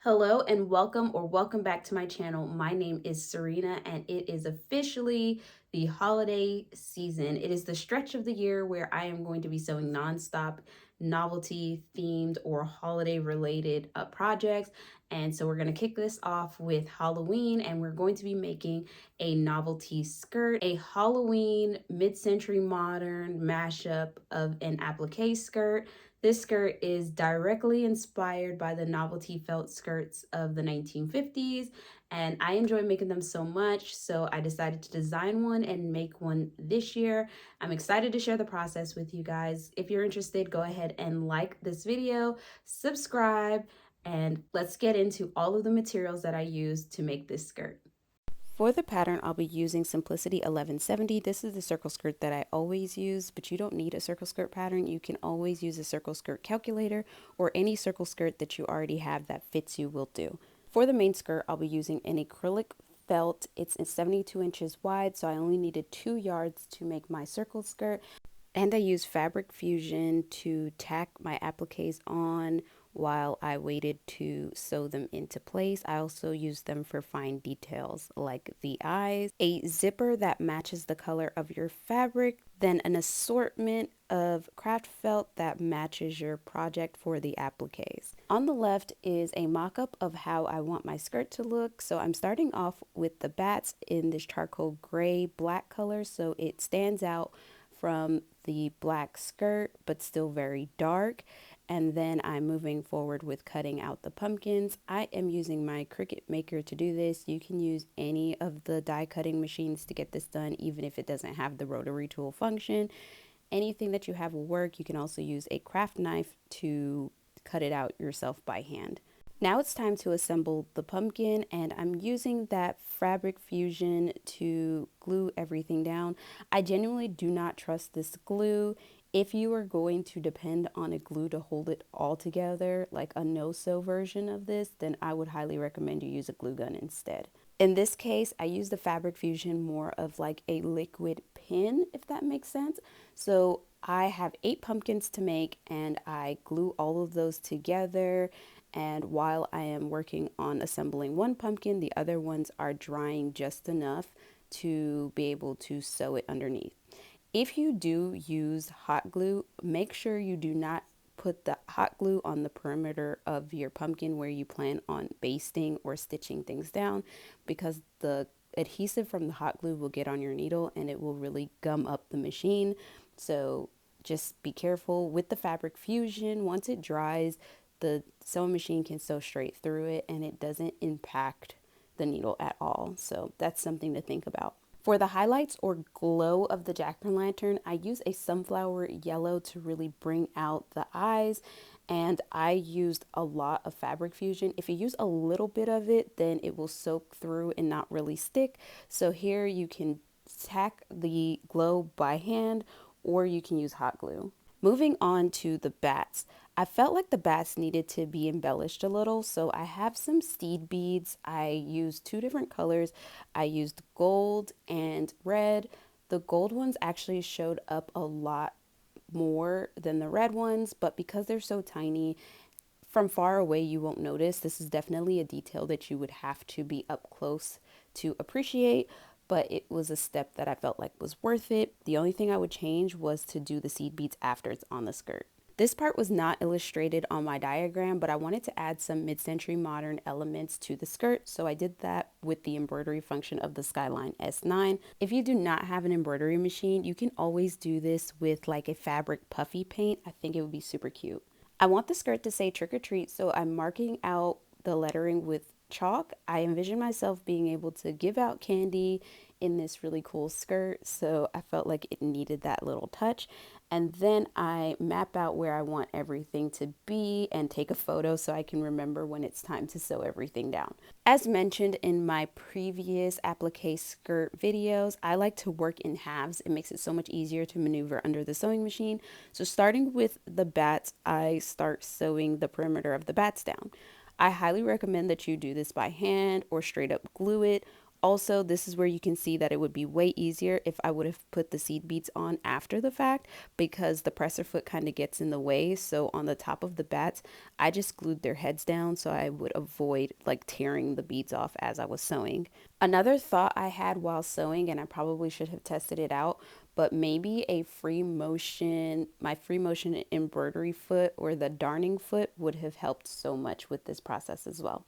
Hello and welcome back to my channel. My name is Serena and it is officially the holiday season. It is the stretch of the year where I am going to be sewing nonstop novelty themed or holiday related projects. And so we're going to kick this off with Halloween, and we're going to be making a novelty skirt, a Halloween mid-century modern mashup of an applique skirt. This skirt is directly inspired by the novelty felt skirts of the 1950s, and I enjoy making them so much, so I decided to design one and make one this year. I'm excited to share the process with you guys. If you're interested, go ahead and like this video, subscribe, and let's get into all of the materials that I used to make this skirt. For the pattern, I'll be using Simplicity 1170. This is the circle skirt that I always use, but you don't need a circle skirt pattern. You can always use a circle skirt calculator, or any circle skirt that you already have that fits you will do. For the main skirt, I'll be using an acrylic felt. It's 72 inches wide, so I only needed 2 yards to make my circle skirt. And I use Fabric Fusion to tack my appliques on while I waited to sew them into place. I also use them for fine details like the eyes, a zipper that matches the color of your fabric, then an assortment of craft felt that matches your project for the appliques. On the left is a mock-up of how I want my skirt to look. So I'm starting off with the bats in this charcoal gray black color so it stands out from the black skirt but still very dark. And then I'm moving forward with cutting out the pumpkins. I am using my Cricut Maker to do this. You can use any of the die cutting machines to get this done, even if it doesn't have the rotary tool function. Anything that you have will work. You can also use a craft knife to cut it out yourself by hand. Now it's time to assemble the pumpkin, and I'm using that Fabric Fusion to glue everything down. I genuinely do not trust this glue. If you are going to depend on a glue to hold it all together, like a no-sew version of this, then I would highly recommend you use a glue gun instead. In this case, I use the Fabric Fusion more of like a liquid pin, if that makes sense. So I have 8 pumpkins to make, and I glue all of those together. And while I am working on assembling one pumpkin, the other ones are drying just enough to be able to sew it underneath. If you do use hot glue, make sure you do not put the hot glue on the perimeter of your pumpkin where you plan on basting or stitching things down, because the adhesive from the hot glue will get on your needle and it will really gum up the machine. So just be careful with the Fabric Fusion. Once it dries, the sewing machine can sew straight through it and it doesn't impact the needle at all. So that's something to think about. For the highlights or glow of the jack-o'-lantern, I use a sunflower yellow to really bring out the eyes, and I used a lot of Fabric Fusion. If you use a little bit of it, then it will soak through and not really stick. So here you can tack the glow by hand, or you can use hot glue. Moving on to the bats. I felt like the bats needed to be embellished a little, so I have some seed beads. I used 2 different colors. I used gold and red. The gold ones actually showed up a lot more than the red ones, but because they're so tiny, from far away you won't notice. This is definitely a detail that you would have to be up close to appreciate, but it was a step that I felt like was worth it. The only thing I would change was to do the seed beads after it's on the skirt. This part was not illustrated on my diagram, but I wanted to add some mid-century modern elements to the skirt, so I did that with the embroidery function of the Skyline S9. If you do not have an embroidery machine, you can always do this with like a fabric puffy paint. I think it would be super cute. I want the skirt to say trick or treat, so I'm marking out the lettering with chalk. I envision myself being able to give out candy in this really cool skirt, so I felt like it needed that little touch. And then I map out where I want everything to be and take a photo so I can remember when it's time to sew everything down. As mentioned in my previous applique skirt videos, I like to work in halves. It makes it so much easier to maneuver under the sewing machine. So starting with the bats, I start sewing the perimeter of the bats down. I highly recommend that you do this by hand or straight up glue it. Also, this is where you can see that it would be way easier if I would have put the seed beads on after the fact, because the presser foot kind of gets in the way. So on the top of the bats, I just glued their heads down so I would avoid like tearing the beads off as I was sewing. Another thought I had while sewing, and I probably should have tested it out, but maybe my free motion embroidery foot or the darning foot would have helped so much with this process as well.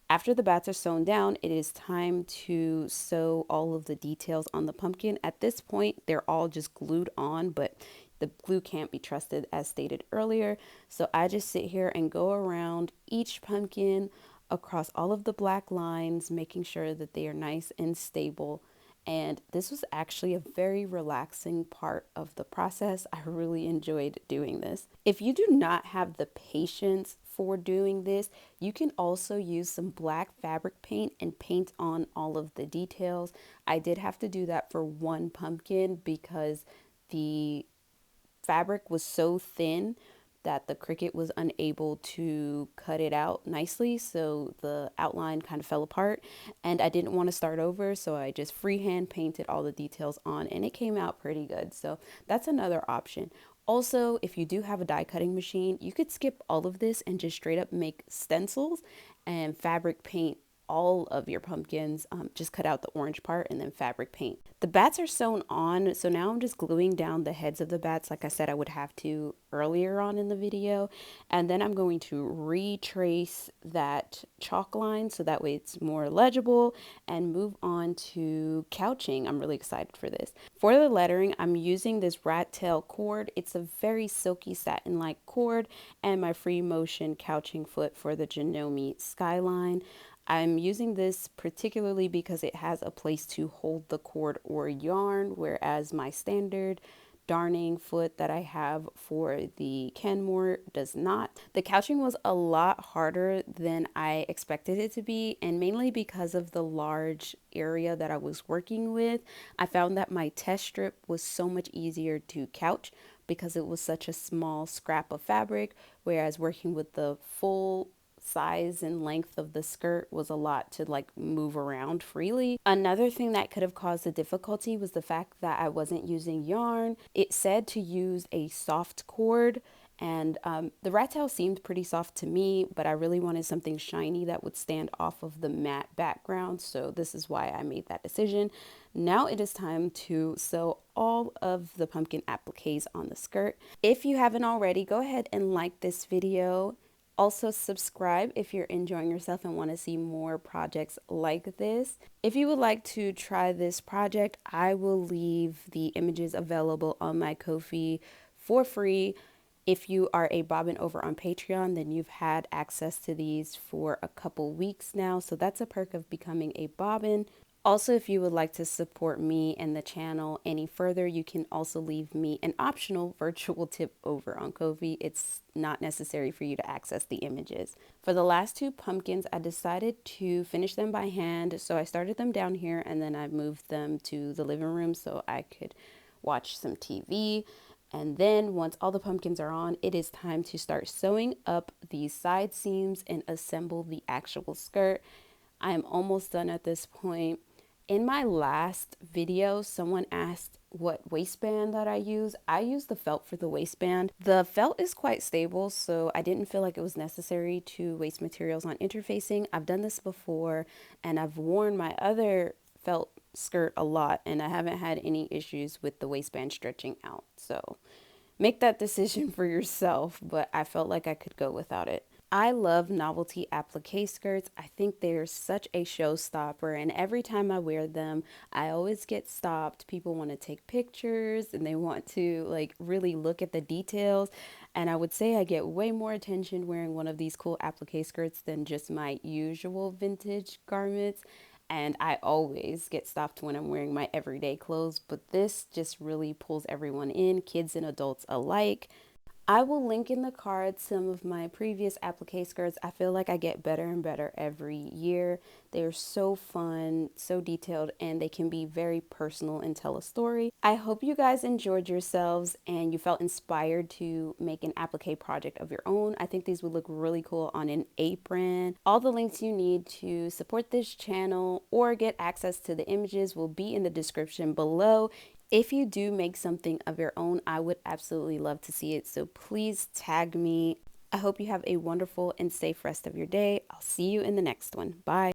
After the bats are sewn down, it is time to sew all of the details on the pumpkin. At this point, they're all just glued on, but the glue can't be trusted as stated earlier. So I just sit here and go around each pumpkin across all of the black lines, making sure that they are nice and stable. And this was actually a very relaxing part of the process. I really enjoyed doing this. If you do not have the patience for doing this, you can also use some black fabric paint and paint on all of the details. I did have to do that for one pumpkin because the fabric was so thin that the Cricut was unable to cut it out nicely, so the outline kind of fell apart, and I didn't want to start over, so I just freehand painted all the details on, and it came out pretty good. So that's another option. Also, if you do have a die cutting machine, you could skip all of this and just straight up make stencils and fabric paint all of your pumpkins. Just cut out the orange part and then fabric paint. The bats are sewn on, so now I'm just gluing down the heads of the bats like I said I would have to earlier on in the video, and then I'm going to retrace that chalk line so that way it's more legible, and move on to couching. I'm really excited for this. For the lettering, I'm using this rat tail cord. It's a very silky satin like cord, and my free motion couching foot for the Janome skyline. I'm using this particularly because it has a place to hold the cord or yarn, whereas my standard darning foot that I have for the Kenmore does not. The couching was a lot harder than I expected it to be, and mainly because of the large area that I was working with. I found that my test strip was so much easier to couch because it was such a small scrap of fabric, whereas working with the full size and length of the skirt was a lot to like move around freely. Another thing that could have caused the difficulty was the fact that I wasn't using yarn. It said to use a soft cord, and the rat tail seemed pretty soft to me, but I really wanted something shiny that would stand off of the matte background, so this is why I made that decision. Now it is time to sew all of the pumpkin appliques on the skirt. If you haven't already, go ahead and like this video. Also subscribe if you're enjoying yourself and want to see more projects like this. If you would like to try this project, I will leave the images available on my Ko-fi for free. If you are a bobbin over on Patreon, then you've had access to these for a couple weeks now. So that's a perk of becoming a bobbin. Also, if you would like to support me and the channel any further, you can also leave me an optional virtual tip over on Ko-fi. It's not necessary for you to access the images. For the last two pumpkins, I decided to finish them by hand. So I started them down here and then I moved them to the living room so I could watch some TV. And then once all the pumpkins are on, it is time to start sewing up these side seams and assemble the actual skirt. I am almost done at this point. In my last video, someone asked what waistband that I use. I use the felt for the waistband. The felt is quite stable, so I didn't feel like it was necessary to waste materials on interfacing. I've done this before, and I've worn my other felt skirt a lot, and I haven't had any issues with the waistband stretching out. So make that decision for yourself, but I felt like I could go without it. I love novelty applique skirts. I think they're such a showstopper, and every time I wear them, I always get stopped. People want to take pictures and they want to like really look at the details. And I would say I get way more attention wearing one of these cool applique skirts than just my usual vintage garments. And I always get stopped when I'm wearing my everyday clothes, but this just really pulls everyone in, kids and adults alike. I will link in the card some of my previous applique skirts. I feel like I get better and better every year. They are so fun, so detailed, and they can be very personal and tell a story. I hope you guys enjoyed yourselves and you felt inspired to make an applique project of your own. I think these would look really cool on an apron. All the links you need to support this channel or get access to the images will be in the description below. If you do make something of your own, I would absolutely love to see it. So please tag me. I hope you have a wonderful and safe rest of your day. I'll see you in the next one. Bye.